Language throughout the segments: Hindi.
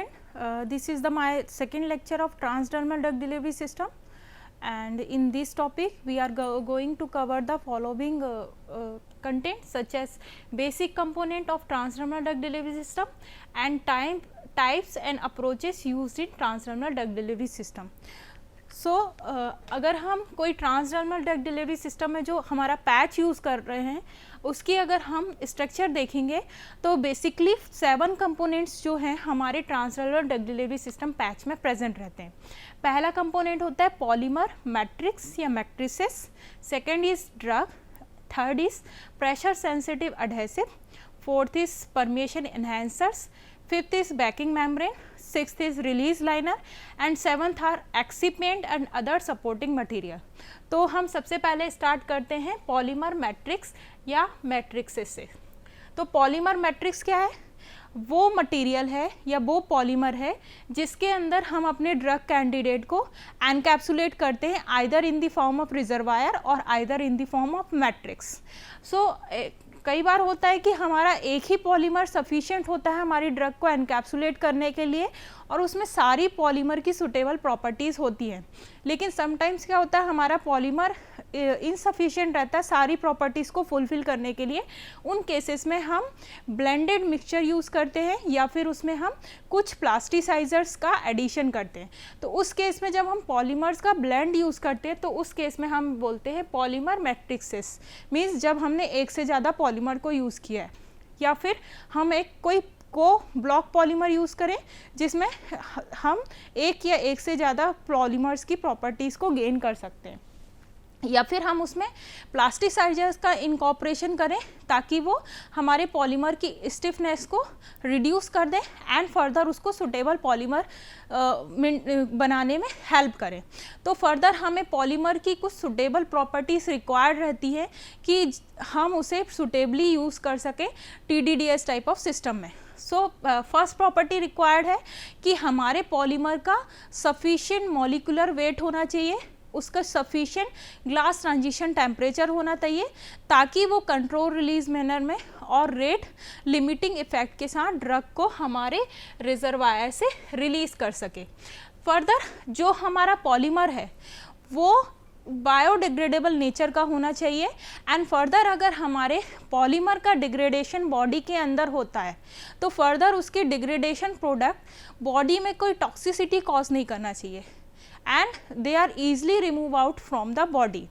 student, this is the my second lecture of transdermal drug delivery system, and in this topic we are going to cover the following content such as basic component of transdermal drug delivery system and types and approaches used in transdermal drug delivery system. अगर हम कोई ट्रांसडर्मल ड्रग डिलीवरी सिस्टम में जो हमारा पैच यूज़ कर रहे हैं उसकी अगर हम स्ट्रक्चर देखेंगे तो बेसिकली 7 कंपोनेंट्स जो हैं हमारे transdermal drug delivery system patch में प्रेजेंट रहते हैं. पहला कंपोनेंट होता है पॉलीमर मैट्रिक्स या matrices, second is drug, third is pressure sensitive adhesive, fourth is permeation enhancers, fifth is backing membrane, sixth is release liner and seventh are excipient and other supporting material. तो हम सबसे पहले स्टार्ट करते हैं पॉलीमर मैट्रिक्स या मैट्रिक्सेस से. तो पॉलीमर मैट्रिक्स क्या है? वो मटेरियल है या वो पॉलीमर है जिसके अंदर हम अपने ड्रग कैंडिडेट को एनकैप्सुलेट करते हैं either in the form of reservoir और either in the form of matrix. कई बार होता है कि हमारा एक ही पॉलीमर सफिशिएंट होता है हमारी ड्रग को एनकैप्सुलेट करने के लिए और उसमें सारी पॉलीमर की सुटेबल प्रॉपर्टीज़ होती हैं, लेकिन समटाइम्स क्या होता है हमारा पॉलीमर इनसफिशिएंट रहता है सारी प्रॉपर्टीज़ को फुलफ़िल करने के लिए. उन केसेस में हम ब्लेंडेड मिक्सचर यूज़ करते हैं या फिर उसमें हम कुछ प्लास्टिसाइजर्स का एडिशन करते हैं. तो उस केस में जब हम पॉलीमर्स का ब्लेंड यूज़ करते हैं तो उस केस में हम बोलते हैं पॉलीमर मैट्रिक्सेस, मीन्स जब हमने एक से ज़्यादा पॉलीमर को यूज़ किया है या फिर हम एक कोई को ब्लॉक पॉलीमर यूज़ करें जिसमें हम एक या एक से ज़्यादा पॉलीमर्स की प्रॉपर्टीज़ को गेन कर सकते हैं, या फिर हम उसमें प्लास्टिसाइजर्स का इनकॉर्पोरेशन करें ताकि वो हमारे पॉलीमर की स्टिफनेस को रिड्यूस कर दें एंड फर्दर उसको सुटेबल पॉलीमर बनाने में हेल्प करें. तो फर्दर हमें पॉलीमर की कुछ सुटेबल प्रॉपर्टीज़ रिक्वायर्ड रहती है कि हम उसे सुटेबली यूज़ कर सकें TDDS टाइप ऑफ सिस्टम में. फर्स्ट प्रॉपर्टी रिक्वायर्ड है कि हमारे पॉलीमर का सफिशिएंट मॉलिक्यूलर वेट होना चाहिए, उसका सफिशिएंट ग्लास ट्रांजिशन टेम्परेचर होना चाहिए ताकि वो कंट्रोल रिलीज मैनर में और रेट लिमिटिंग इफेक्ट के साथ ड्रग को हमारे रिजर्वायर से रिलीज कर सके. फर्दर जो हमारा पॉलीमर है वो बायोडिग्रेडेबल नेचर का होना चाहिए एंड फर्दर अगर हमारे पॉलीमर का डिग्रेडेशन बॉडी के अंदर होता है तो फर्दर उसके डिग्रेडेशन प्रोडक्ट बॉडी में कोई टॉक्सिसिटी कॉज नहीं करना चाहिए and they are easily remove out from the body.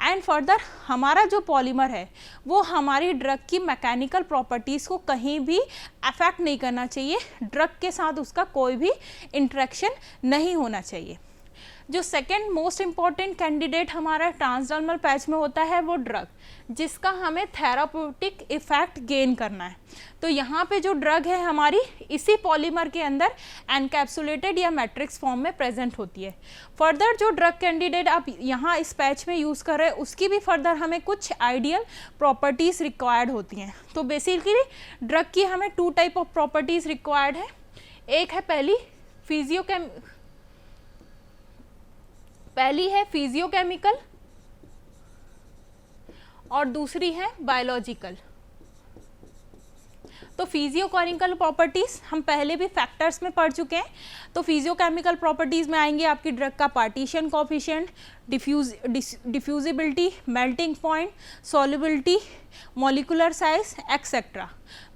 And further हमारा जो पॉलीमर है वो हमारी ड्रग की मैकेनिकल प्रॉपर्टीज़ को कहीं भी अफेक्ट नहीं करना चाहिए, ड्रग के साथ उसका कोई भी इंटरेक्शन नहीं होना चाहिए. जो सेकेंड मोस्ट इम्पॉर्टेंट कैंडिडेट हमारा ट्रांसडर्मल पैच में होता है वो ड्रग जिसका हमें थेराप्यूटिक इफेक्ट गेन करना है. तो यहाँ पे जो ड्रग है हमारी इसी पॉलीमर के अंदर एनकैप्सुलेटेड या मैट्रिक्स फॉर्म में प्रेजेंट होती है. फर्दर जो ड्रग कैंडिडेट आप यहाँ इस पैच में यूज़ कर रहे हैं उसकी भी फर्दर हमें कुछ आइडियल प्रॉपर्टीज़ रिक्वायर्ड होती हैं. तो बेसिकली ड्रग की हमें 2 टाइप ऑफ प्रॉपर्टीज़ रिक्वायर्ड है. एक है पहली है फिजियोकेमिकल और दूसरी है बायोलॉजिकल. तो फिजियोकेमिकल प्रॉपर्टीज़ हम पहले भी फैक्टर्स में पढ़ चुके हैं. तो फिजियोकेमिकल प्रॉपर्टीज़ में आएंगे आपकी ड्रग का partition coefficient, diffusibility, melting point, solubility, molecular size etcetera.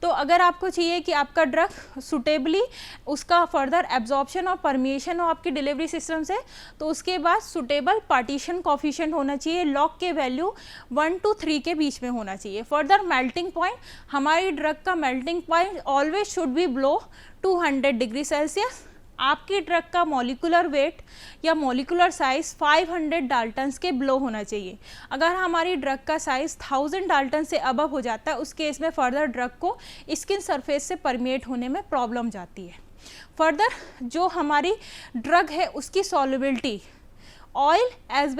तो अगर आपको चाहिए कि आपका ड्रग सुटेबली उसका फर्दर एब्जॉर्प्शन और परमिएशन हो आपकी डिलीवरी सिस्टम से तो उसके बाद सुटेबल पार्टीशन कोफिशिएंट होना चाहिए, लॉग के वैल्यू 1 to 3 के बीच में होना चाहिए. फर्दर मेल्टिंग पॉइंट, हमारी ड्रग का melting point always should be below 200 degree Celsius. आपकी ड्रग का मॉलिक्यूलर वेट या मॉलिक्यूलर साइज 500 डाल्टन्स के बिलो होना चाहिए. अगर हमारी ड्रग का साइज 1000 डाल्टन से अबव हो जाता है उस केस में फर्दर ड्रग को स्किन सरफेस से परमिएट होने में प्रॉब्लम जाती है. फर्दर जो हमारी ड्रग है उसकी solubility oil as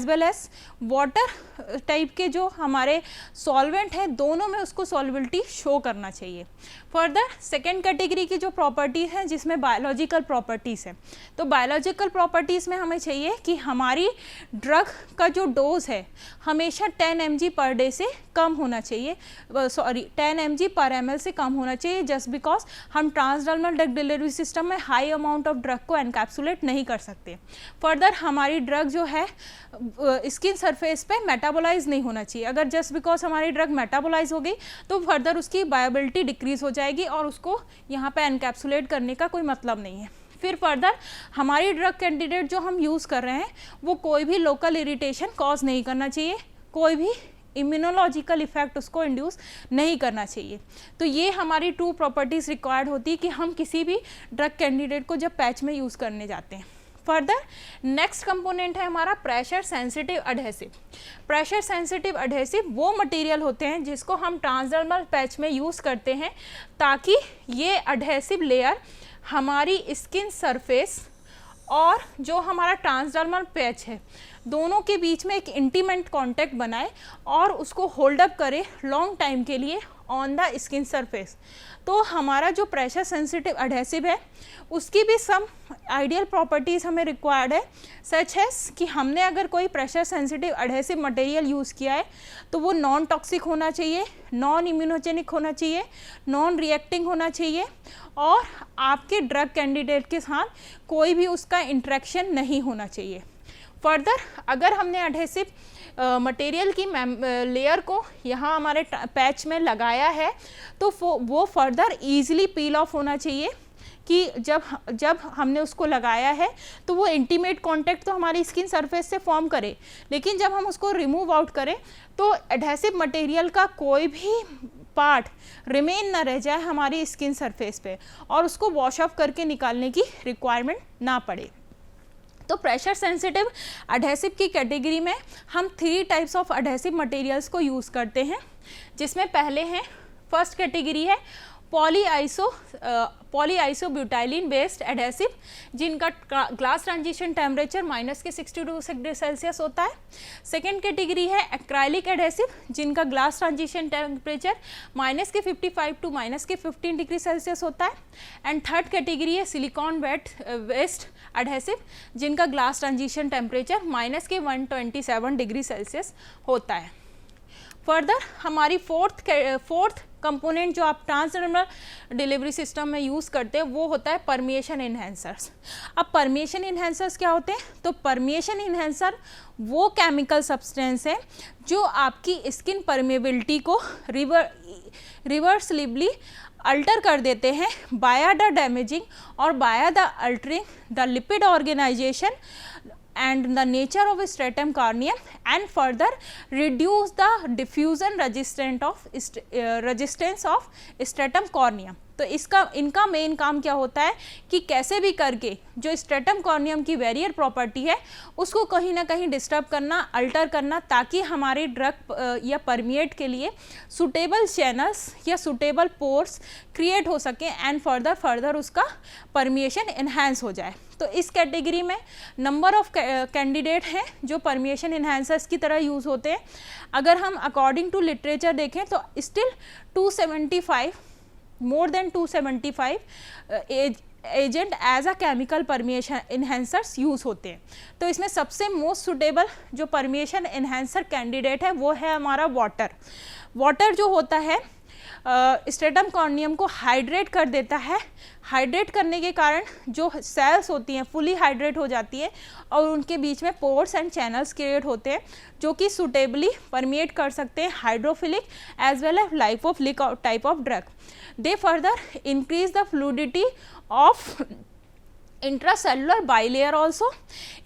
well as water type के जो हमारे सॉल्वेंट हैं, दोनों में उसको सॉल्युबिलिटी शो करना चाहिए। फर्दर सेकेंड कैटेगरी की जो प्रॉपर्टीज़ हैं जिसमें बायोलॉजिकल प्रॉपर्टीज़ है, तो बायोलॉजिकल प्रॉपर्टीज़ में हमें चाहिए कि हमारी ड्रग का जो डोज है हमेशा 10 mg पर डे से कम होना चाहिए, 10 mg पर ml से कम होना चाहिए, जस्ट बिकॉज हम ट्रांसडर्मल ड्रग डिलीवरी सिस्टम में हाई अमाउंट ऑफ ड्रग को एनकैप्सुलेट नहीं कर सकते। फर्दर हमारी ड्रग जो है स्किन सरफेस पे मेटाबोलाइज नहीं होना चाहिए। अगर जस्ट बिकॉज हमारी ड्रग मेटाबोलाइज हो गई तो फर्दर उसकी बायोबिलिटी डिक्रीज हो जाएगी और उसको यहाँ पे एनकैप्सुलेट करने का कोई मतलब नहीं है। फिर फर्दर हमारी ड्रग कैंडिडेट जो हम यूज़ कर रहे हैं वो कोई भी लोकल इरिटेशन कॉज नहीं करना चाहिए, कोई भी इम्यूनोलॉजिकल इफेक्ट उसको इंड्यूस नहीं करना चाहिए। तो ये हमारी 2 प्रॉपर्टीज़ रिक्वायर्ड होती है कि हम किसी भी ड्रग कैंडिडेट को जब पैच में यूज़ करने जाते हैं। फर्दर नेक्स्ट कंपोनेंट है हमारा pressure sensitive adhesive. Pressure sensitive adhesive वो मटेरियल होते हैं जिसको हम ट्रांसडर्मल पैच में यूज़ करते हैं ताकि ये एडहेसिव लेयर हमारी स्किन सरफेस और जो हमारा ट्रांसडर्मल पैच है दोनों के बीच में एक इंटीमेट कांटेक्ट बनाए और उसको होल्ड अप करे लॉन्ग टाइम के लिए ऑन द स्किन सरफेस। तो हमारा जो प्रेशर सेंसिटिव एडहेसिव है उसकी भी सम आइडियल प्रॉपर्टीज़ हमें रिक्वायर्ड है, सच है कि हमने अगर कोई pressure sensitive adhesive material use किया है तो वो नॉन टॉक्सिक होना चाहिए, नॉन इम्यूनोजेनिक होना चाहिए, नॉन रिएक्टिंग होना चाहिए और आपके ड्रग कैंडिडेट के साथ कोई भी उसका इंटरेक्शन नहीं होना चाहिए। फर्दर अगर हमने एडहेसिव मटेरियल की लेयर को यहाँ हमारे पैच में लगाया है तो वो फर्दर ईजिली पील ऑफ होना चाहिए कि जब हमने उसको लगाया है तो वो इंटीमेट कांटेक्ट तो हमारी स्किन सरफेस से फॉर्म करे, लेकिन जब हम उसको रिमूव आउट करें तो एडहेसिव मटेरियल का कोई भी पार्ट रिमेन ना रह जाए हमारी स्किन सरफेस पे और उसको वॉश ऑफ करके निकालने की रिक्वायरमेंट ना पड़े। तो प्रेशर सेंसिटिव एडहेसिव की कैटेगरी में हम 3 टाइप्स ऑफ एडहेसिव मटेरियल्स को यूज़ करते हैं, जिसमें पहले हैं फर्स्ट कैटेगरी है पॉलीआइसोब्यूटाइलिन बेस्ड एडहेसिव जिनका ग्लास ट्रांजिशन टेम्परेचर -62 होता है। सेकेंड कैटेगरी है एक्राइलिक एडहेसिव जिनका ग्लास ट्रांजिशन टेम्परेचर -55 to -15 होता है। एंड थर्ड कैटेगरी है सिलिकॉन बेस्ड एडहेसिव जिनका ग्लास ट्रांजिशन टेम्परेचर -127 होता है। फर्दर हमारी फोर्थ कंपोनेंट जो आप ट्रांसडर्मल डिलीवरी सिस्टम में यूज़ करते हैं वो होता है परमिएशन इन्हेंसर्स। अब परमिएशन इन्हेंसर्स क्या होते हैं? तो परमिएशन इन्हेंसर वो केमिकल सब्सटेंस है जो आपकी स्किन परमेबिलिटी को रिवर्सलिबली अल्टर कर देते हैं बाय द डैमेजिंग और by the altering the lipid organisation and the nature of stratum corneum and further reduce the diffusion resistance of stratum corneum। तो इनका मेन काम क्या होता है कि कैसे भी करके जो स्ट्रेटम कॉर्नियम की बैरियर प्रॉपर्टी है उसको कहीं ना कहीं डिस्टर्ब करना, अल्टर करना, ताकि हमारे ड्रग या परमिएट के लिए सुटेबल चैनल्स या सुटेबल पोर्स क्रिएट हो सके एंड फर्दर उसका परमिएशन इन्हांस हो जाए। तो इस कैटेगरी में नंबर ऑफ कैंडिडेट हैं जो परमिएशन इन्हांसर्स की तरह यूज़ होते हैं। अगर हम अकॉर्डिंग टू लिटरेचर देखें तो still 275 more than 275 agent as a chemical permeation enhancers use होते हैं। तो इसमें सबसे मोस्ट सुटेबल जो परमिएशन इन्हेंसर कैंडिडेट है वो है हमारा वाटर जो होता है स्ट्रेटम कॉर्नियम को हाइड्रेट कर देता है। हाइड्रेट करने के कारण जो सेल्स होती हैं फुली हाइड्रेट हो जाती है और उनके बीच में पोर्स एंड चैनल्स क्रिएट होते हैं जो कि सुटेबली परमिएट कर सकते हैं hydrophilic as well as lipophilic type of drug. They further increase the fluidity of intracellular bilayer also.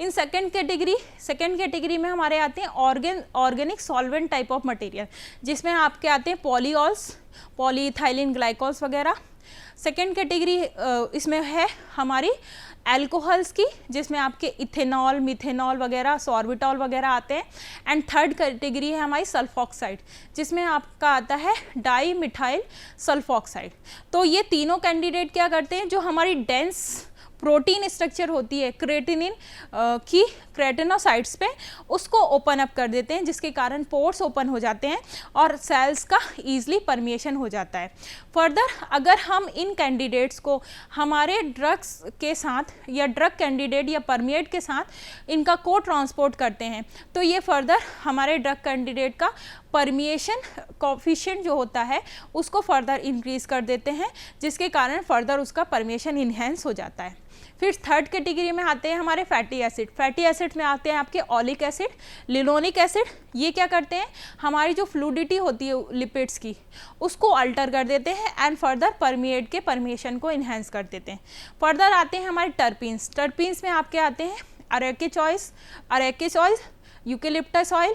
In second category में हमारे आते हैं organic solvent type of material जिसमें आपके आते हैं पॉलीऑल्स, पॉलीइथाइलिन ग्लाइकॉल्स वगैरह। सेकेंड कैटेगरी इसमें है हमारी एल्कोहल्स की जिसमें आपके इथेनॉल, मिथेनॉल वगैरह, सॉर्बिटॉल वगैरह आते हैं। एंड थर्ड कैटेगरी है हमारी सल्फॉक्साइड जिसमें आपका आता है डाई मिथाइल सल्फॉक्साइड। तो ये तीनों कैंडिडेट क्या करते हैं, जो हमारी डेंस प्रोटीन स्ट्रक्चर होती है क्रेटिनिन की क्रेटिनोसाइट्स पे, उसको ओपन अप कर देते हैं, जिसके कारण पोर्स ओपन हो जाते हैं और सेल्स का ईजिली परमिएशन हो जाता है। फर्दर अगर हम इन कैंडिडेट्स को हमारे ड्रग्स के साथ या ड्रग कैंडिडेट या परमिएट के साथ इनका को ट्रांसपोर्ट करते हैं, तो ये फर्दर हमारे ड्रग कैंडिडेट का परमिएशन कोफिशिएंट जो होता है उसको फर्दर इंक्रीज कर देते हैं, जिसके कारण फर्दर उसका परमिएशन इन्हेंस हो जाता है। फिर थर्ड कैटेगरी में आते हैं हमारे फैटी एसिड। फैटी एसिड में आते हैं आपके ऑलिक एसिड, लिनोलिक एसिड। ये क्या करते हैं, हमारी जो फ्लूडिटी होती है लिपिड्स की उसको अल्टर कर देते हैं एंड फर्दर परमिएट के परमिएशन को इन्हेंस कर देते हैं। फर्दर आते हैं हमारे टर्पीन्स। टर्पीन्स में आपके आते हैं arachis oil, eucalyptus oil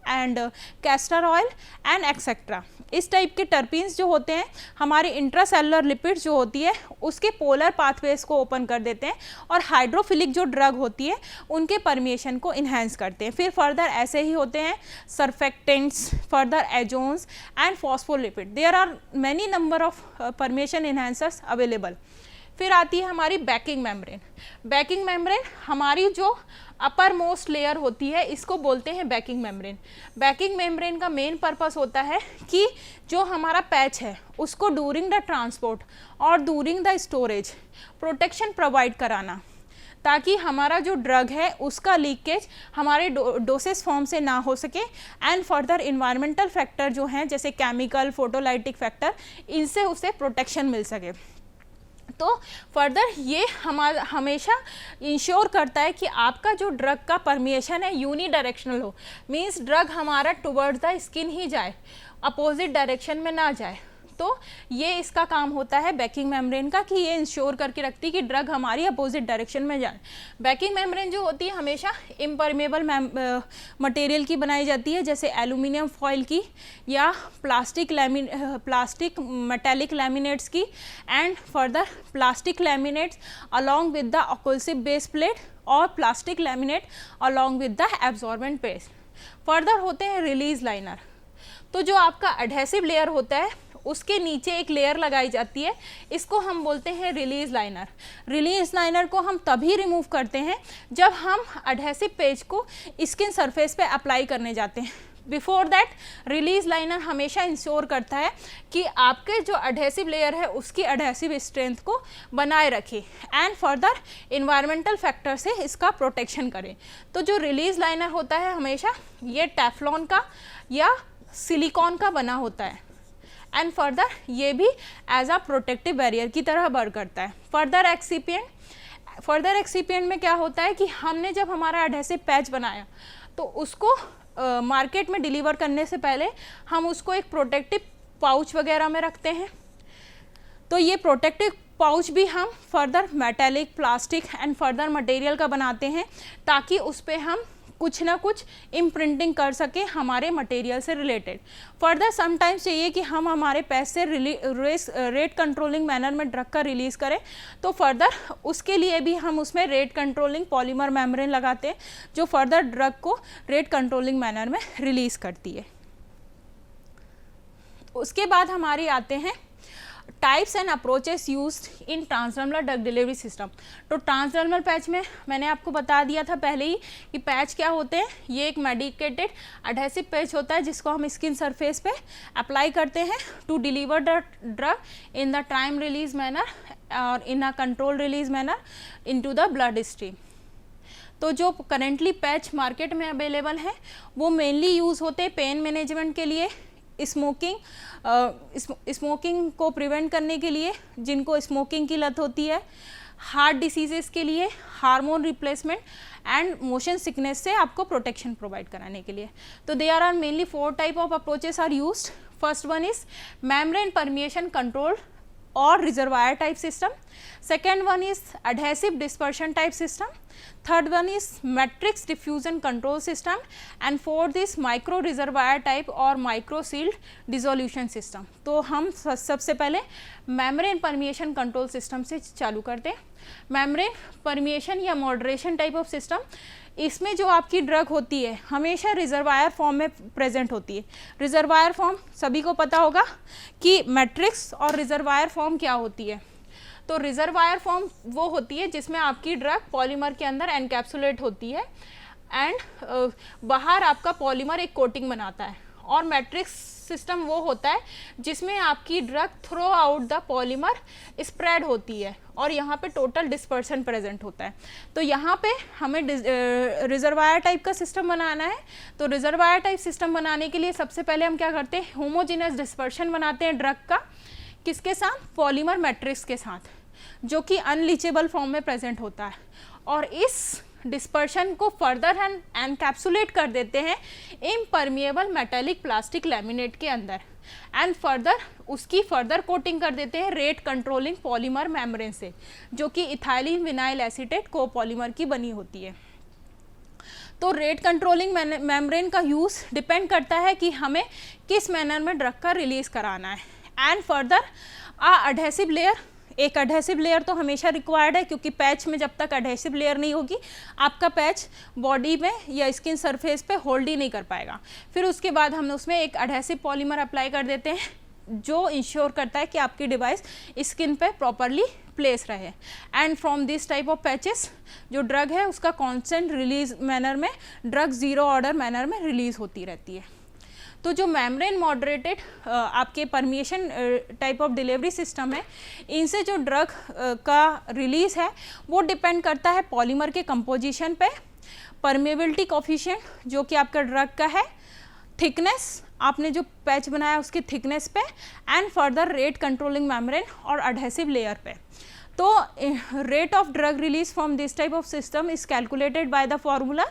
and castor oil and etcetera. इस टाइप के टर्पीन्स जो होते हैं हमारे इंट्रासेलुलर लिपिड्स जो होती है उसके पोलर पाथवेज को ओपन कर देते हैं और हाइड्रोफिलिक जो ड्रग होती है उनके परमिएशन को इन्हेंस करते हैं। फिर फर्दर ऐसे ही होते हैं surfactants, further azones and phospholipid. There are many number of permeation enhancers available. फिर आती है हमारी बैकिंग मेम्ब्रेन। बैकिंग मेम्ब्रेन हमारी जो अपर मोस्ट लेयर होती है इसको बोलते हैं बैकिंग मेम्ब्रेन। बैकिंग मेम्ब्रेन का मेन पर्पस होता है कि जो हमारा पैच है उसको ड्यूरिंग द ट्रांसपोर्ट और during the storage protection provide कराना, ताकि हमारा जो ड्रग है उसका लीकेज हमारे डोसेस फॉर्म से ना हो सके एंड फर्दर इन्वायरमेंटल फैक्टर जो हैं जैसे केमिकल, फोटोलाइटिक फैक्टर, इनसे उसे प्रोटेक्शन मिल सके। तो फर्दर ये हमेशा इंश्योर करता है कि आपका जो ड्रग का परमिएशन है यूनी डायरेक्शनल हो, मींस ड्रग हमारा टुवर्ड्स द स्किन ही जाए, अपोजिट डायरेक्शन में ना जाए। तो ये इसका काम होता है बैकिंग मेम्ब्रेन का कि ये इंश्योर करके रखती है कि ड्रग हमारी अपोजिट डायरेक्शन में जाए। बैकिंग मेम्ब्रेन जो होती है हमेशा इम्परमेबल मटेरियल की बनाई जाती है, जैसे एल्यूमिनियम फॉयल की या प्लास्टिक मेटेलिक लैमिनेट्स की and further plastic laminates along with the occlusive base plate और plastic laminate along with the absorbent paste. Further होते हैं रिलीज लाइनर। तो जो आपका एडहेसिव लेयर होता है उसके नीचे एक लेयर लगाई जाती है, इसको हम बोलते हैं रिलीज लाइनर। रिलीज लाइनर को हम तभी रिमूव करते हैं जब हम एडहेसिव पेज को स्किन सरफेस पे अप्लाई करने जाते हैं। बिफोर दैट रिलीज लाइनर हमेशा इंश्योर करता है कि आपके जो एडहेसिव लेयर है उसकी एडहेसिव स्ट्रेंथ को बनाए रखे एंड फर्दर इन्वायरमेंटल फैक्टर से इसका प्रोटेक्शन करे। तो जो रिलीज लाइनर होता है हमेशा ये टेफ्लॉन का या सिलिकॉन का बना होता है एंड फर्दर ये भी एज अ प्रोटेक्टिव बैरियर की तरह वर्क करता है। फर्दर एक्सिपिएंट में क्या होता है कि हमने जब हमारा एडहेसिव पैच बनाया तो उसको मार्केट में डिलीवर करने से पहले हम उसको एक प्रोटेक्टिव पाउच वगैरह में रखते हैं। तो ये प्रोटेक्टिव पाउच भी हम further metallic, plastic and further material का बनाते हैं ताकि उस पर हम कुछ ना कुछ इम्प्रिंटिंग कर सके हमारे मटेरियल से रिलेटेड। फर्दर समटाइम्स चाहिए कि हम हमारे पैच से रेट कंट्रोलिंग मैनर में ड्रग का रिलीज़ करें, तो फर्दर उसके लिए भी हम उसमें रेट कंट्रोलिंग पॉलीमर मेम्ब्रेन लगाते हैं जो फर्दर ड्रग को रेट कंट्रोलिंग मैनर में रिलीज़ करती है। उसके बाद हमारे आते हैं types and approaches used in transdermal drug delivery system. तो ट्रांसडर्मल पैच में मैंने आपको बता दिया था पहले ही कि पैच क्या होते हैं। ये एक मेडिकेटेड एडहेसिव पैच होता है जिसको हम स्किन सरफेस पे अप्लाई करते हैं to deliver the drug in the time release manner और in a control release manner into the bloodstream. तो जो करेंटली पैच मार्केट में अवेलेबल है वो मेनली यूज़ होते हैं पेन मैनेजमेंट के लिए, स्मोकिंग को प्रिवेंट करने के लिए जिनको स्मोकिंग की लत होती है, हार्ट डिसीजेस के लिए, hormone replacement and motion sickness से आपको प्रोटेक्शन प्रोवाइड कराने के लिए। तो there are mainly 4 type of approaches are used. First one is membrane permeation control or reservoir type system. Second one is adhesive dispersion type system. Third one is matrix diffusion control system and fourth is micro reservoir type or micro sealed dissolution system. तो हम सबसे पहले मेम्ब्रेन परमिएशन कंट्रोल सिस्टम से चालू करते हैं। मेम्ब्रेन परमिएशन या मॉडरेशन टाइप ऑफ सिस्टम, इसमें जो आपकी ड्रग होती है हमेशा रिजर्वायर फॉर्म में प्रेजेंट होती है। रिजर्वायर फॉर्म सभी को पता होगा कि मैट्रिक्स और रिजर्वायर फॉर्म क्या होती है। तो रिजर्वायर फॉर्म वो होती है जिसमें आपकी ड्रग पॉलीमर के अंदर एनकैप्सुलेट होती है एंड बाहर आपका पॉलीमर एक कोटिंग बनाता है, और मैट्रिक्स सिस्टम वो होता है जिसमें आपकी drug through out the polymer spread होती है और यहाँ पे टोटल डिस्पर्सन प्रेजेंट होता है। तो यहाँ पे हमें रिजर्वायर टाइप का सिस्टम बनाना है। तो रिजर्वायर टाइप सिस्टम बनाने के लिए सबसे पहले हम क्या करते हैं, होमोजेनस डिस्पर्शन बनाते हैं ड्रग का, किसके साथ, पॉलीमर मैट्रिक्स के साथ, जो कि अनलीचेबल फॉर्म में प्रेजेंट होता है, और इस डिस्पर्शन को फर्दर हम एनकैप्सुलेट कर देते हैं इम्परमिएबल मेटालिक प्लास्टिक लैमिनेट के अंदर, एंड फर्दर उसकी फर्दर कोटिंग कर देते हैं रेट कंट्रोलिंग पॉलीमर मेम्ब्रेन से, जो कि इथाइलिन विनाइल एसीटेट कोपॉलीमर की बनी होती है। तो रेट कंट्रोलिंग मेम्ब्रेन का यूज़ डिपेंड करता है कि हमें किस मैनर में ड्रग का रिलीज कराना है, एंड फर्दर अडहेसिव लेयर, एक अडहेसिव लेयर तो हमेशा रिक्वायर्ड है, क्योंकि पैच में जब तक अडहेसिव लेयर नहीं होगी आपका पैच बॉडी में या स्किन सरफेस पे होल्ड ही नहीं कर पाएगा। फिर उसके बाद हम उसमें एक अडहेसिव पॉलीमर अप्लाई कर देते हैं जो इंश्योर करता है कि आपकी डिवाइस स्किन पे प्रॉपरली प्लेस रहे, and from this type of patches जो ड्रग है उसका कॉन्स्टेंट रिलीज मैनर में, ड्रग ज़ीरो ऑर्डर मैनर में रिलीज होती रहती है। तो जो मेम्ब्रेन मॉडरेटेड आपके permeation type of delivery system है, इनसे जो ड्रग का रिलीज़ है वो डिपेंड करता है पॉलीमर के कंपोजिशन पे, परमेबिलिटी कोफिशिएंट जो कि आपका ड्रग का है, थिकनेस, आपने जो पैच बनाया उसकी थिकनेस पे, and further rate controlling membrane और अडहेसिव लेयर पे। तो rate of drug release from this type of system is calculated by the formula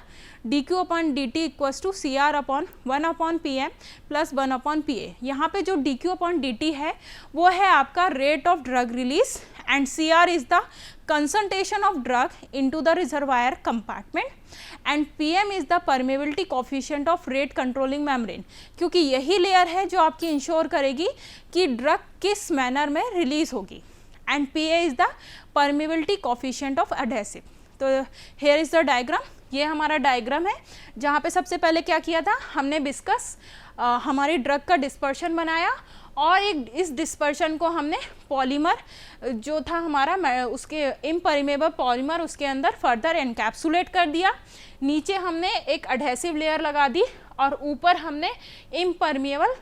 dq upon dt equals to CR upon 1 upon PM plus 1 upon PA। यहाँ पे जो dq अपॉन dt है वो है आपका rate of drug release, and CR is the concentration of drug into the reservoir compartment, and PM is the permeability coefficient of rate controlling membrane, क्योंकि यही लेयर है जो आपकी इंश्योर करेगी कि ड्रग किस मैनर में रिलीज होगी, and PA is the permeability coefficient of adhesive। तो here is the diagram, ये हमारा डायग्राम है जहाँ पे सबसे पहले क्या किया था, हमने विस्कस हमारी ड्रग का डिस्पर्शन बनाया, और एक इस डिस्पर्शन को हमने पॉलीमर जो था हमारा उसके इम्परमेबल पॉलीमर उसके अंदर फर्दर एनकैप्सुलेट कर दिया, नीचे हमने एक अडहेसिव लेयर लगा दी, और ऊपर हमने इम्परमेबल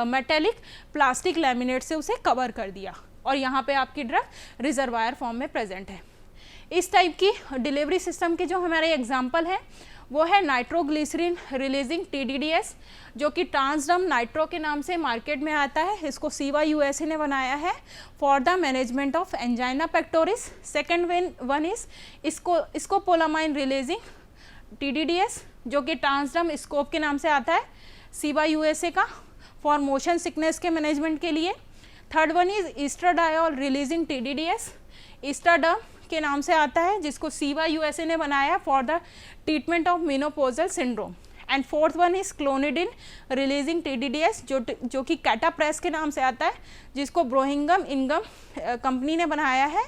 मेटेलिक प्लास्टिक लैमिनेट से उसे कवर कर दिया, और यहाँ पे आपकी ड्रग रिजर्वायर फॉर्म में प्रेजेंट है। इस टाइप की डिलीवरी सिस्टम के जो हमारे एग्जाम्पल हैं वो है नाइट्रोग्लिसरीन रिलीजिंग TDDS, जो कि ट्रांसडर्म नाइट्रो के नाम से मार्केट में आता है। इसको सीवा USA ने बनाया है for the management of angina pectoris. Second one is scopolamine releasing TDDS, जो कि ट्रांसडर्म स्कोप के नाम से आता है सीवा USA का, फॉर मोशन सिकनेस के मैनेजमेंट के लिए। Third one is estradiol releasing TDDS, Estraderm के नाम से आता है, जिसको सीवा USA ने बनाया for the treatment of menopausal syndrome. And fourth one is clonidine releasing TDDS, जो कि कैटाप्रेस के नाम से आता है, जिसको ब्रोहिंगम इनगम कंपनी ने बनाया है।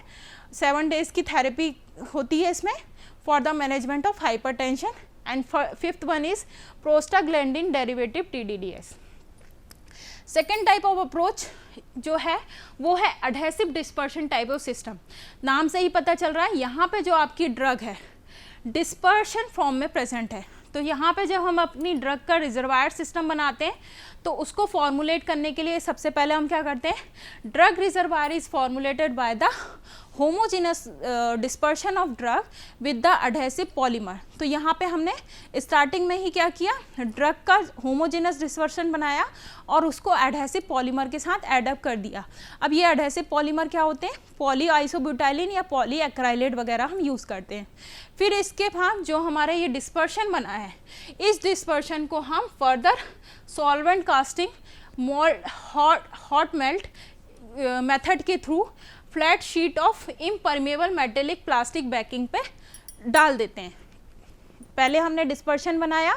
7 डेज की थेरेपी होती है इसमें for the management of hypertension. And fifth one is prostaglandin derivative TDDS। Second type of approach जो है वो है adhesive dispersion type of system. नाम से ही पता चल रहा है यहाँ पे जो आपकी ड्रग है डिस्पर्शन फॉर्म में प्रेजेंट है। तो यहाँ पे जब हम अपनी ड्रग का रिजर्वायर सिस्टम बनाते हैं तो उसको फॉर्मुलेट करने के लिए सबसे पहले हम क्या करते हैं, drug reservoir is formulated by the homogeneous dispersion of drug with the adhesive polymer. तो यहाँ पे हमने स्टार्टिंग में ही क्या किया, ड्रग का होमोजेनस डिस्पर्शन बनाया और उसको एडहेसिव पॉलीमर के साथ एडअप कर दिया। अब ये एडहेसिव पॉलीमर क्या होते हैं, पॉली आइसोब्यूटाइलिन या पॉली एक्राइलेट वगैरह हम यूज़ करते हैं। फिर इसके बाद जो हमारा ये डिस्पर्शन बना है, इस डिस्पर्शन को हम further solvent casting hot melt method के through flat sheet of impermeable metallic plastic backing पे डाल देते हैं। पहले हमने डिस्पर्शन बनाया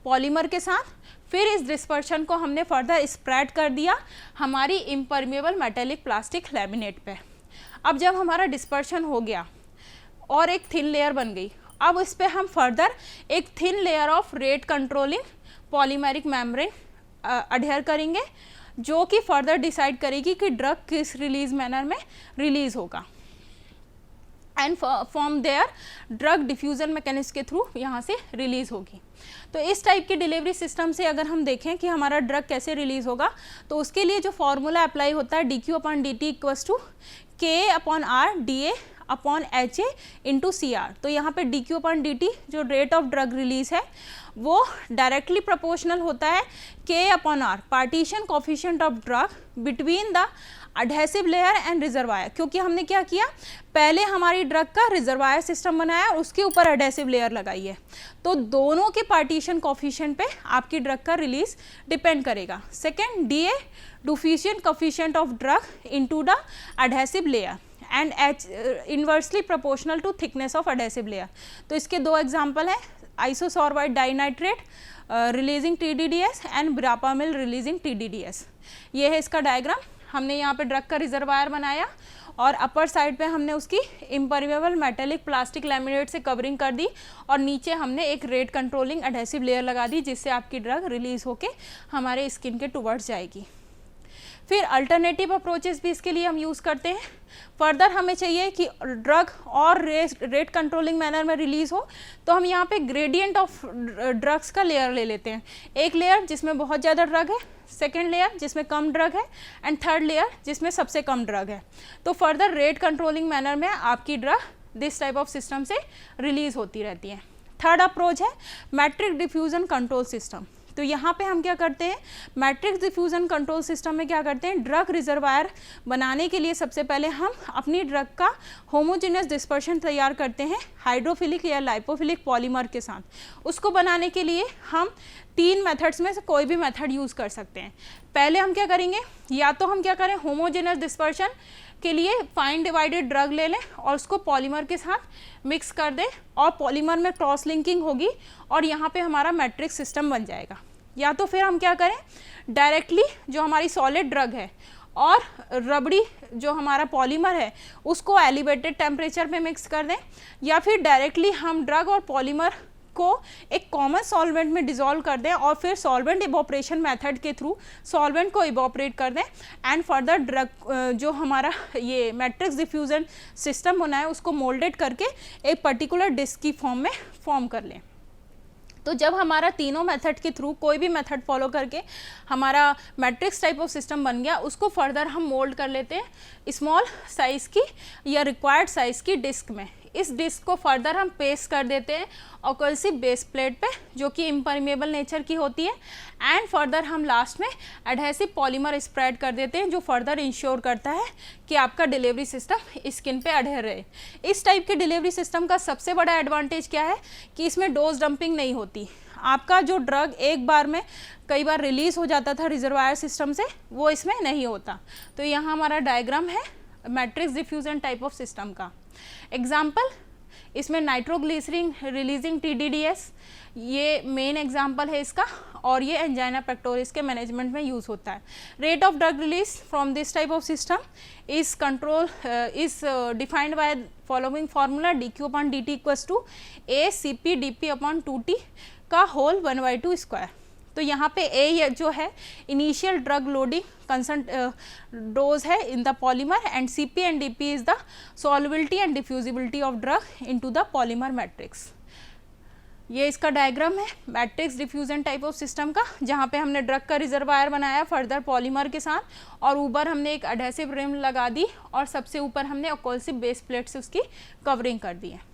पॉलीमर के साथ, फिर इस डिस्पर्शन को हमने फर्दर स्प्रेड कर दिया हमारी इम्परमेबल मेटेलिक प्लास्टिक लैमिनेट पे। अब जब हमारा डिस्पर्शन हो गया और एक थिन लेयर बन गई, अब इस पर हम फर्दर एक thin layer of rate controlling polymeric membrane adhere करेंगे, जो कि फर्दर डिसाइड करेगी कि ड्रग किस रिलीज मैनर में रिलीज होगा and from there drug diffusion mechanism के थ्रू यहाँ से रिलीज होगी। तो इस टाइप की डिलीवरी सिस्टम से अगर हम देखें कि हमारा ड्रग कैसे रिलीज होगा, तो उसके लिए जो फॉर्मूला अप्लाई होता है dQ/dt equals to Ka/R dA upon HA into CR। तो यहाँ पे dQ/dt जो रेट ऑफ ड्रग रिलीज है वो डायरेक्टली प्रोपोर्शनल होता है K/R partition coefficient of drug between the adhesive layer and reservoir. क्योंकि हमने क्या किया, पहले हमारी ड्रग का रिजर्वायर सिस्टम बनाया और उसके ऊपर अडहेसिव लेयर लगाई है, तो दोनों के पार्टीशन कोफिशिएंट पे आपकी ड्रग का रिलीज डिपेंड करेगा। Second, DA diffusion coefficient of drug into the adhesive layer and H inversely proportional to thickness of adhesive layer. तो इसके दो एग्जाम्पल हैं, isosorbide dinitrate releasing TDDS and verapamil releasing TDDS। ये है इसका डायग्राम। हमने यहाँ पे ड्रग का रिजर्वायर बनाया और अपर साइड पे हमने उसकी इम्परमेबल मेटेलिक प्लास्टिक लैमिनेट से कवरिंग कर दी और नीचे हमने एक रेट कंट्रोलिंग एडहेसिव लेयर लगा दी, जिससे आपकी ड्रग रिलीज होके हमारे स्किन के टुवर्ड्स जाएगी। फिर अल्टरनेटिव अप्रोचेस भी इसके लिए हम यूज़ करते हैं। फर्दर हमें चाहिए कि ड्रग और रेट कंट्रोलिंग मैनर में रिलीज़ हो, तो हम यहाँ पे ग्रेडियंट ऑफ ड्रग्स का लेयर ले लेते हैं। एक लेयर जिसमें बहुत ज़्यादा ड्रग है, सेकेंड लेयर जिसमें कम ड्रग है एंड थर्ड लेयर जिसमें सबसे कम ड्रग है। तो फर्दर रेट कंट्रोलिंग मैनर में आपकी drug this type of system से रिलीज़ होती रहती है। थर्ड अप्रोच है मैट्रिक्स डिफ्यूज़न कंट्रोल सिस्टम। तो यहाँ पे हम क्या करते हैं, मैट्रिक्स डिफ्यूज़न कंट्रोल सिस्टम में क्या करते हैं, ड्रग रिजर्वायर बनाने के लिए सबसे पहले हम अपनी ड्रग का होमोजेनियस डिस्पर्शन तैयार करते हैं हाइड्रोफिलिक या लाइपोफिलिक पॉलीमर के साथ। उसको बनाने के लिए हम 3 मेथड्स में से कोई भी मेथड यूज़ कर सकते हैं। पहले हम क्या करेंगे, या तो हम क्या करें, होमोजेनियस डिस्पर्शन के लिए फाइन डिवाइडेड ड्रग ले लें और उसको पॉलीमर के साथ मिक्स कर दें और पॉलीमर में क्रॉस लिंकिंग होगी और यहाँ पे हमारा मैट्रिक्स सिस्टम बन जाएगा। या तो फिर हम क्या करें, डायरेक्टली जो हमारी सॉलिड ड्रग है और रबड़ी जो हमारा पॉलीमर है उसको एलिवेटेड टेम्परेचर पे मिक्स कर दें, या फिर डायरेक्टली हम ड्रग और पॉलीमर को एक कॉमन सॉल्वेंट में डिसॉल्व कर दें और फिर सॉल्वेंट इवोपरेशन मेथड के थ्रू सॉल्वेंट को इवोपरेट कर दें एंड फर्दर ड्रग जो हमारा ये मैट्रिक्स डिफ्यूज़न सिस्टम बना है उसको मोल्डेड करके एक पर्टिकुलर डिस्क की फॉर्म में फॉर्म कर लें। तो जब हमारा तीनों मेथड के थ्रू कोई भी मेथड फॉलो करके हमारा मैट्रिक्स टाइप ऑफ सिस्टम बन गया, उसको फर्दर हम मोल्ड कर लेते हैं स्मॉल साइज़ की या रिक्वायर्ड साइज़ की डिस्क में। इस डिस्क को फर्दर हम पेस्ट कर देते हैं ऑकल्सिव बेस प्लेट पे जो कि इम्परमेबल नेचर की होती है एंड फर्दर हम लास्ट में एडहेसिव पॉलीमर स्प्रेड कर देते हैं जो फर्दर इंश्योर करता है कि आपका डिलीवरी सिस्टम स्किन पे अडहेर रहे। इस टाइप के डिलीवरी सिस्टम का सबसे बड़ा एडवांटेज क्या है कि इसमें डोज डंपिंग नहीं होती। आपका जो ड्रग एक बार में कई बार रिलीज़ हो जाता था रिजर्वायर सिस्टम से, वो इसमें नहीं होता। तो यहाँ हमारा डायग्राम है matrix diffusion type of system का। एग्जाम्पल, इसमें नाइट्रोग्लिसरीन रिलीजिंग TDDS ये मेन एग्जाम्पल है इसका, और ये एंजाइना पेक्टोरिस के मैनेजमेंट में यूज़ होता है। Rate of drug release from this type of system is control is defined by following formula dQ/dt equals to ACP/dP/2T का होल 1/2 स्क्वायर। तो यहाँ पे A जो है इनिशियल ड्रग लोडिंग कंसंट डोज है in the polymer and CP and DP is the solubility and diffusibility of drug into the polymer matrix. ये इसका डायग्राम है matrix diffusion type of system का, जहाँ पे हमने ड्रग का रिजर्वायर बनाया फर्दर पॉलीमर के साथ और ऊपर हमने एक एडहेसिव रिम लगा दी और सबसे ऊपर हमने ऑकल्सिव बेस प्लेट से उसकी कवरिंग कर दी है।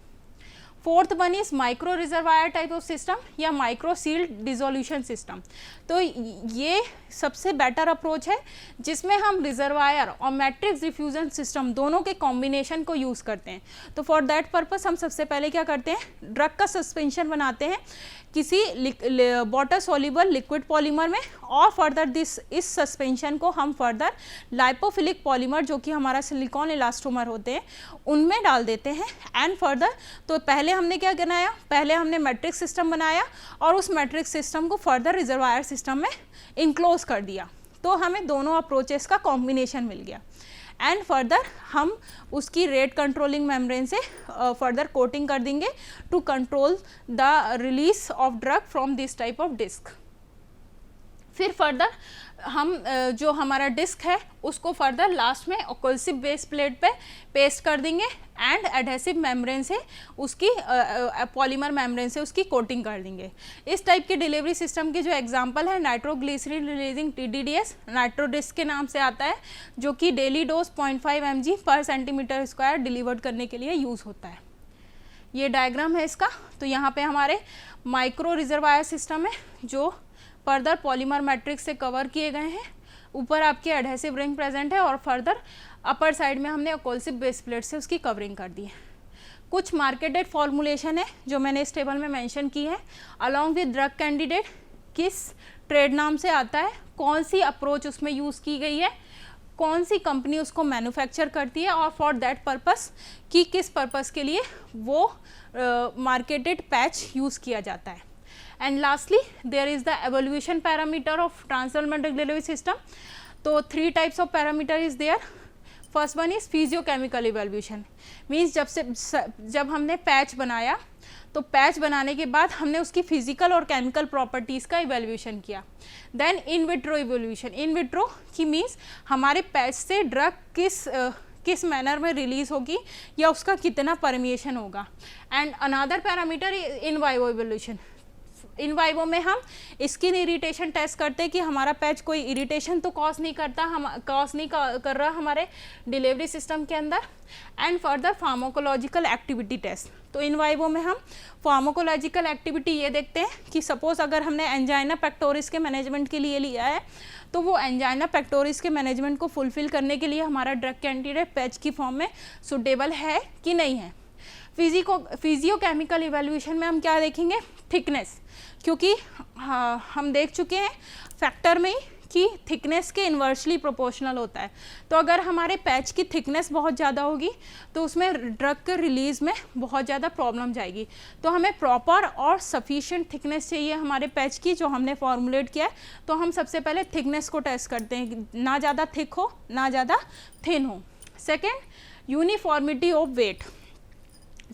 Fourth one is micro reservoir type of system या माइक्रो सील्ड डिसोल्यूशन सिस्टम। तो ये सबसे बेटर अप्रोच है जिसमें हम रिजर्वायर और मैट्रिक्स डिफ्यूजन सिस्टम दोनों के कॉम्बिनेशन को यूज़ करते हैं। तो फॉर दैट पर्पस हम सबसे पहले क्या करते हैं, ड्रग का सस्पेंशन बनाते हैं किसी वाटर सोल्यूबल लिक्विड पॉलीमर में और फर्दर इस सस्पेंशन को हम फर्दर लाइपोफिलिक पॉलीमर जो कि हमारा सिलिकॉन इलास्टोमर होते हैं उनमें डाल देते हैं एंड फर्दर। तो पहले हमने क्या बनाया, पहले हमने मैट्रिक्स सिस्टम बनाया और उस मैट्रिक्स सिस्टम को फर्दर रिजर्वायर सिस्टम में इनक्लोज कर दिया। तो हमें दोनों अप्रोचेस का कॉम्बिनेशन मिल गया एंड फर्दर हम उसकी रेट कंट्रोलिंग मेम्ब्रेन से फर्दर कोटिंग कर देंगे to control the release of drug from this type of disc. फिर फर्दर हम जो हमारा डिस्क है उसको फर्दर लास्ट में ओक्लूसिव बेस प्लेट पे पेस्ट कर देंगे एंड एडहेसिव मेम्ब्रेन से उसकी पॉलीमर मेम्ब्रेन से उसकी कोटिंग कर देंगे। इस टाइप के डिलीवरी सिस्टम की जो एग्जांपल है nitroglycerin releasing TDDS, nitro disc के नाम से आता है, जो कि डेली डोज 0.5 mg पर सेंटीमीटर स्क्वायर डिलीवर्ड करने के लिए यूज़ होता है। ये डायग्राम है इसका। तो यहाँ पे हमारे माइक्रो रिजर्वायर सिस्टम है जो फर्दर पॉलीमर मैट्रिक्स से कवर किए गए हैं। ऊपर आपके एडहेसिव रिंग प्रेजेंट है और फर्दर अपर साइड में हमने ओक्लूसिव बेस प्लेट से उसकी कवरिंग कर दी है। कुछ मार्केटेड फॉर्मुलेशन है जो मैंने इस टेबल में मेंशन की है। अलॉन्ग विद ड्रग कैंडिडेट किस ट्रेड नाम से आता है, कौन सी अप्रोच उसमें यूज़ की गई है, कौन सी कंपनी उसको मैन्युफैक्चर करती है और फॉर दैट पर्पस कि किस पर्पस के लिए वो मार्केटेड पैच यूज़ किया जाता है। And lastly there is the evolution parameter of transdermal drug delivery system. तो 3 types of parameter is there. First one is physicochemical evolution, means जब हमने पैच बनाया तो पैच बनाने के बाद हमने उसकी फिजिकल और केमिकल प्रॉपर्टीज़ का इवोल्यूशन किया। Then in vitro evolution, in vitro की मीन्स हमारे पैच से ड्रग किस मैनर में रिलीज होगी या उसका कितना परमिएशन होगा। And another parameter in vivo evolution, in vivo में हम स्किन इरिटेशन टेस्ट करते हैं कि हमारा पैच कोई इरिटेशन तो कॉज नहीं करता, कर रहा हमारे डिलीवरी सिस्टम के अंदर। And further pharmacological activity test, तो इन वाइवो में हम फार्माकोलॉजिकल एक्टिविटी ये देखते हैं कि सपोज अगर हमने एंजाइना पेक्टोरिस के मैनेजमेंट के लिए लिया है तो वो एंजाइना पेक्टोरिस के मैनेजमेंट को फुलफिल करने के लिए हमारा ड्रग कैंडिडेट पैच की फॉर्म में सुटेबल है कि नहीं है। फिजियोकेमिकल इवैल्यूएशन में हम क्या देखेंगे, थिकनेस, क्योंकि हम देख चुके हैं फैक्टर में कि थिकनेस के इन्वर्सली प्रोपोर्शनल होता है। तो अगर हमारे पैच की थिकनेस बहुत ज़्यादा होगी तो उसमें ड्रग के रिलीज़ में बहुत ज़्यादा प्रॉब्लम जाएगी। तो हमें प्रॉपर और सफिशिएंट थिकनेस चाहिए हमारे पैच की, जो हमने फॉर्मुलेट किया है। तो हम सबसे पहले थिकनेस को टेस्ट करते हैं, ना ज़्यादा थिक हो ना ज़्यादा थिन हो। सेकेंड, यूनिफॉर्मिटी ऑफ वेट,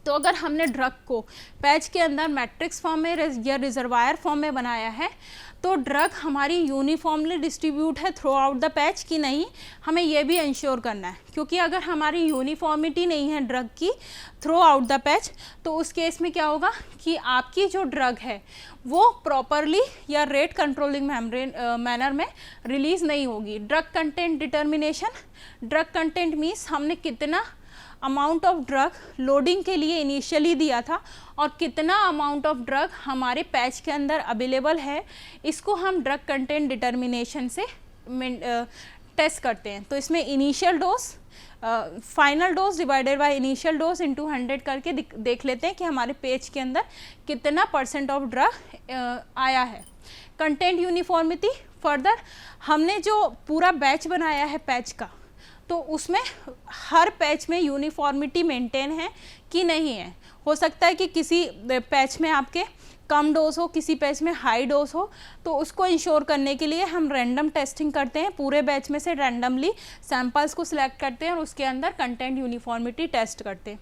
तो अगर हमने ड्रग को पैच के अंदर मैट्रिक्स फॉर्म में या रिजर्वायर फॉर्म में बनाया है तो ड्रग हमारी यूनिफॉर्मली डिस्ट्रीब्यूट है थ्रू आउट द पैच कि नहीं, हमें यह भी इंश्योर करना है। क्योंकि अगर हमारी यूनिफॉर्मिटी नहीं है ड्रग की थ्रू आउट द पैच तो उस केस में क्या होगा कि आपकी जो ड्रग है वो प्रॉपरली या रेट कंट्रोलिंग मैनर में रिलीज़ नहीं होगी। Drug content determination, drug content means हमने कितना अमाउंट ऑफ ड्रग लोडिंग के लिए इनिशियली दिया था और कितना अमाउंट ऑफ ड्रग हमारे पैच के अंदर अवेलेबल है, इसको हम ड्रग कंटेंट डिटर्मिनेशन से टेस्ट करते हैं। तो इसमें initial dose, final dose divided by initial dose into 100 करके देख लेते हैं कि हमारे पैच के अंदर कितना % ऑफ ड्रग आया है। कंटेंट यूनिफॉर्मिटी, फर्दर हमने जो पूरा बैच बनाया है पैच का तो उसमें हर पैच में यूनिफॉर्मिटी मेंटेन है कि नहीं है। हो सकता है कि किसी पैच में आपके कम डोज हो, किसी पैच में हाई डोज हो, तो उसको इंश्योर करने के लिए हम रैंडम टेस्टिंग करते हैं। पूरे बैच में से रैंडमली सैंपल्स को सिलेक्ट करते हैं और उसके अंदर कंटेंट यूनिफॉर्मिटी टेस्ट करते हैं।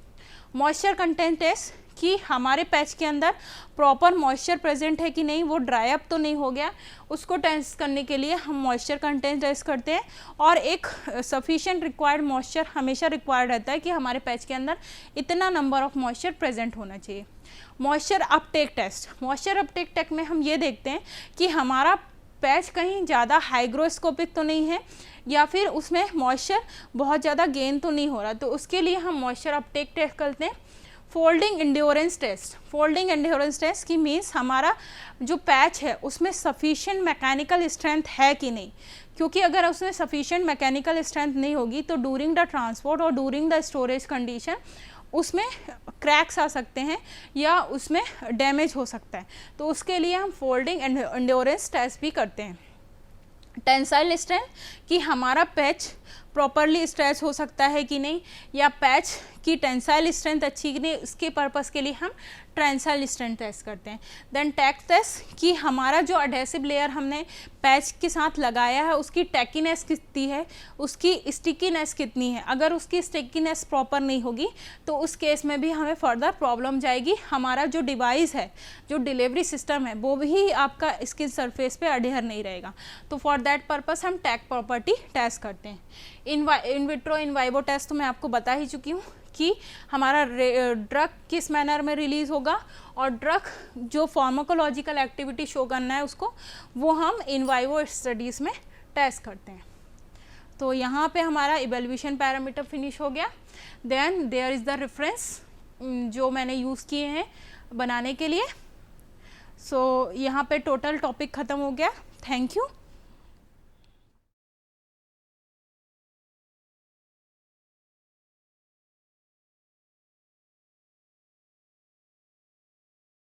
मॉइस्चर कंटेंट टेस्ट कि हमारे पैच के अंदर प्रॉपर मॉइस्चर प्रेजेंट है कि नहीं, वो ड्राई अप तो नहीं हो गया, उसको टेस्ट करने के लिए हम मॉइस्चर कंटेंट टेस्ट करते हैं। और एक सफिशिएंट रिक्वायर्ड मॉइस्चर हमेशा रिक्वायर्ड रहता है कि हमारे पैच के अंदर इतना नंबर ऑफ मॉइस्चर प्रेजेंट होना चाहिए। Moisture uptake test, moisture uptake test में हम ये देखते हैं कि हमारा पैच कहीं ज़्यादा हाइग्रोस्कोपिक तो नहीं है या फिर उसमें मॉइस्चर बहुत ज़्यादा गेन तो नहीं हो रहा, तो उसके लिए हम मॉइस्चर अपटेक टेस्ट करते हैं। Folding endurance test, folding endurance test की मीन्स हमारा जो पैच है उसमें सफिशिएंट मैकेनिकल स्ट्रेंथ है कि नहीं, क्योंकि अगर उसमें सफिशिएंट मैकेनिकल स्ट्रेंथ नहीं होगी तो डूरिंग द ट्रांसपोर्ट और डूरिंग द स्टोरेज कंडीशन उसमें क्रैक्स आ सकते हैं या उसमें डैमेज हो सकता है। तो उसके लिए हम फोल्डिंग एंड्योरेंस टेस्ट भी करते हैं। टेंसाइल स्ट्रेंथ कि हमारा पैच प्रॉपरली स्ट्रेच हो सकता है कि नहीं, या पैच की टेंसाइल स्ट्रेंथ अच्छी कि नहीं, इसके पर्पज़ के लिए हम टेंसाइल स्ट्रेंथ टेस्ट करते हैं। देन टैक टेस्ट कि हमारा जो अडेसिव लेयर हमने पैच के साथ लगाया है उसकी टैकीनेस कितनी है, उसकी स्टिकीनेस कितनी है। अगर उसकी स्टिकीनेस प्रॉपर नहीं होगी तो उस केस में भी हमें फर्दर प्रॉब्लम जाएगी, हमारा जो डिवाइस है, जो डिलीवरी सिस्टम है, वो भी आपका स्किन सरफेस पे अडेयर नहीं रहेगा। तो फॉर दैट पर्पस हम टैक प्रॉपर्टी टेस्ट करते हैं। In vitro in vivo test तो मैं आपको बता ही चुकी हूँ कि हमारा ड्रग किस मैनर में रिलीज़ होगा, और ड्रग जो फार्माकोलॉजिकल एक्टिविटी शो करना है उसको, वो हम इन वाइवो स्टडीज़ में टेस्ट करते हैं। तो यहाँ पे हमारा इवेल्यूएशन पैरामीटर फिनिश हो गया। Then there is the reference जो मैंने यूज़ किए हैं बनाने के लिए। सो यहाँ पे टोटल टॉपिक ख़त्म हो गया। Thank you.